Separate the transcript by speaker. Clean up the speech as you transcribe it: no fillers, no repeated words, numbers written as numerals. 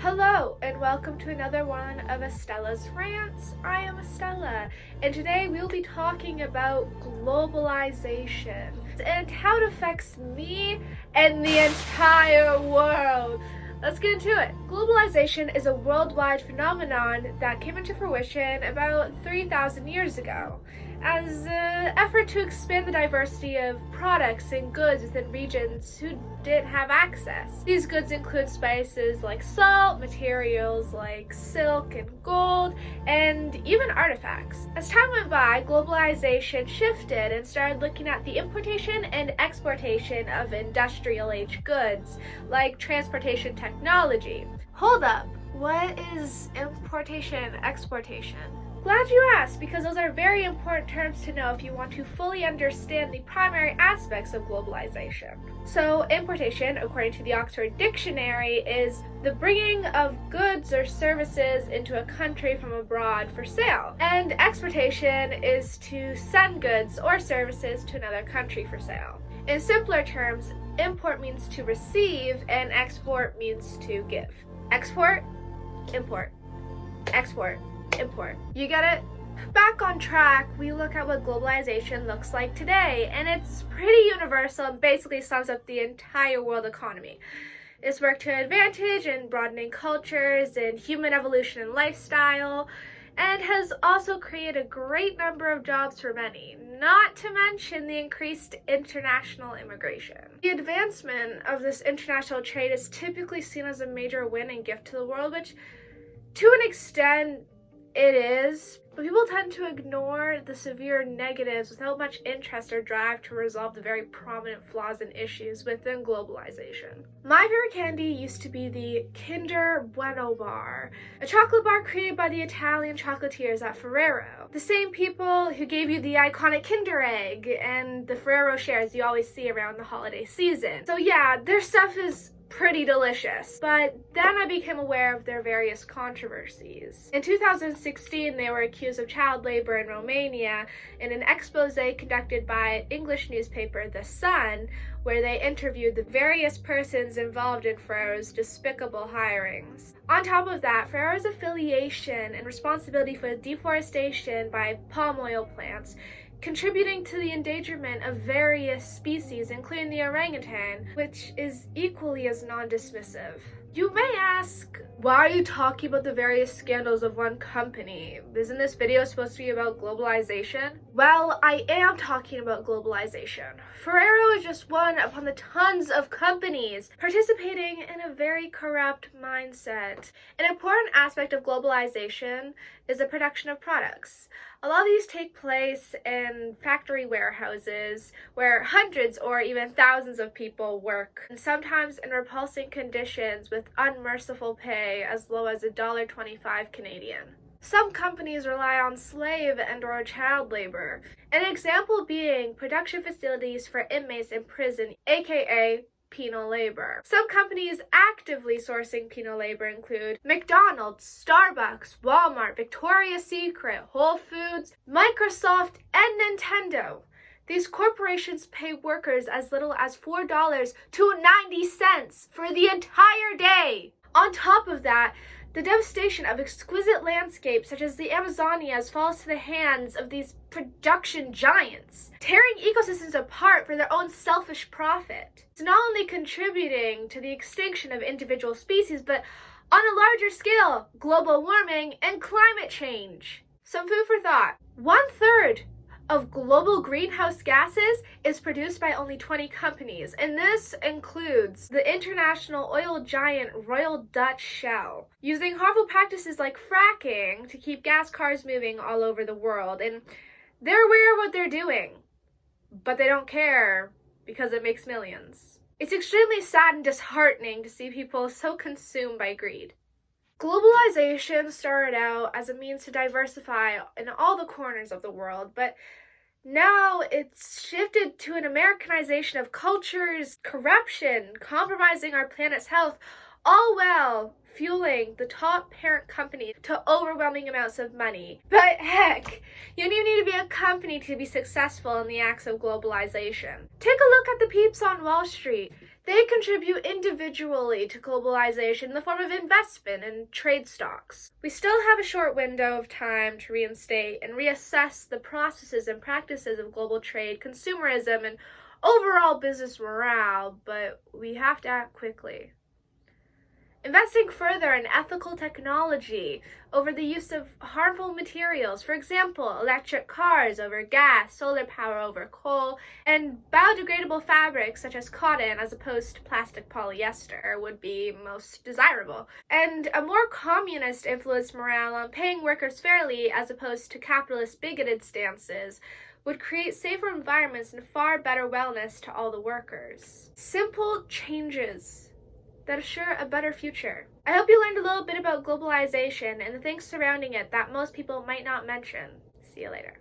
Speaker 1: Hello and welcome to another one of Estella's Rants. I am Estella and today we'll be talking about globalization and how it affects me and the entire world. Let's get into it. Globalization is a worldwide phenomenon that came into fruition about 3,000 years ago as an effort to expand the diversity of products and goods within regions who didn't have access. These goods include spices like salt, materials like silk and gold, and even artifacts. As time went by, globalization shifted and started looking at the importation and exportation of industrial age goods like transportation technology. Hold up, what is importation, exportation? Glad you asked, because those are very important terms to know if you want to fully understand the primary aspects of globalization. So, importation, according to the Oxford Dictionary, is the bringing of goods or services into a country from abroad for sale. And exportation is to send goods or services to another country for sale. In simpler terms, import means to receive and export means to give. Export, import. Export, import. You get it? Back on track, we look at what globalization looks like today, and it's pretty universal and basically sums up the entire world economy. It's worked to advantage in broadening cultures and human evolution and lifestyle, and has also created a great number of jobs for many, not to mention the increased international immigration. The advancement of this international trade is typically seen as a major win and gift to the world, which to an extent it is, but people tend to ignore the severe negatives without much interest or drive to resolve the very prominent flaws and issues within globalization. My favorite candy used to be the Kinder Bueno bar, a chocolate bar created by the Italian chocolatiers at Ferrero, the same people who gave you the iconic Kinder Egg and the Ferrero shares you always see around the holiday season. So yeah, their stuff is pretty delicious, but then I became aware of their various controversies. In 2016, they were accused of child labor in Romania in an expose conducted by English newspaper The Sun, where they interviewed the various persons involved in Ferrero's despicable hirings. On top of that, Ferrero's affiliation and responsibility for deforestation by palm oil plants, contributing to the endangerment of various species, including the orangutan, which is equally as non-dismissive. You may ask, why are you talking about the various scandals of one company? Isn't this video supposed to be about globalization? Well, I am talking about globalization. Ferrero is just one upon the tons of companies participating in a very corrupt mindset. An important aspect of globalization is the production of products. A lot of these take place in factory warehouses where hundreds or even thousands of people work, and sometimes in repulsing conditions with unmerciful pay as low as $1.25 Canadian. Some companies rely on slave and/or child labor, an example being production facilities for inmates in prison, aka penal labor. Some companies actively sourcing penal labor include McDonald's, Starbucks, Walmart, Victoria's Secret, Whole Foods, Microsoft, and Nintendo. These corporations pay workers as little as $4 to 90 cents for the entire day. On top of that, the devastation of exquisite landscapes such as the Amazonias falls to the hands of these production giants, tearing ecosystems apart for their own selfish profit. It's not only contributing to the extinction of individual species, but on a larger scale, global warming and climate change. Some food for thought. 1/3 of global greenhouse gases is produced by only 20 companies, and this includes the international oil giant Royal Dutch Shell, using harmful practices like fracking to keep gas cars moving all over the world. And they're aware of what they're doing, but they don't care because it makes millions. It's extremely sad and disheartening to see people so consumed by greed. Globalization started out as a means to diversify in all the corners of the world, but now it's shifted to an Americanization of cultures, corruption, compromising our planet's health, all while fueling the top parent company to overwhelming amounts of money. But heck, you don't even need to be a company to be successful in the acts of globalization. Take a look at the peeps on Wall Street. They contribute individually to globalization in the form of investment and trade stocks. We still have a short window of time to reinstate and reassess the processes and practices of global trade, consumerism, and overall business morale, but we have to act quickly. Investing further in ethical technology over the use of harmful materials, for example, electric cars over gas, solar power over coal, and biodegradable fabrics such as cotton as opposed to plastic polyester would be most desirable. And a more communist influenced morale on paying workers fairly as opposed to capitalist bigoted stances would create safer environments and far better wellness to all the workers. Simple changes that assure a better future. I hope you learned a little bit about globalization and the things surrounding it that most people might not mention. See you later.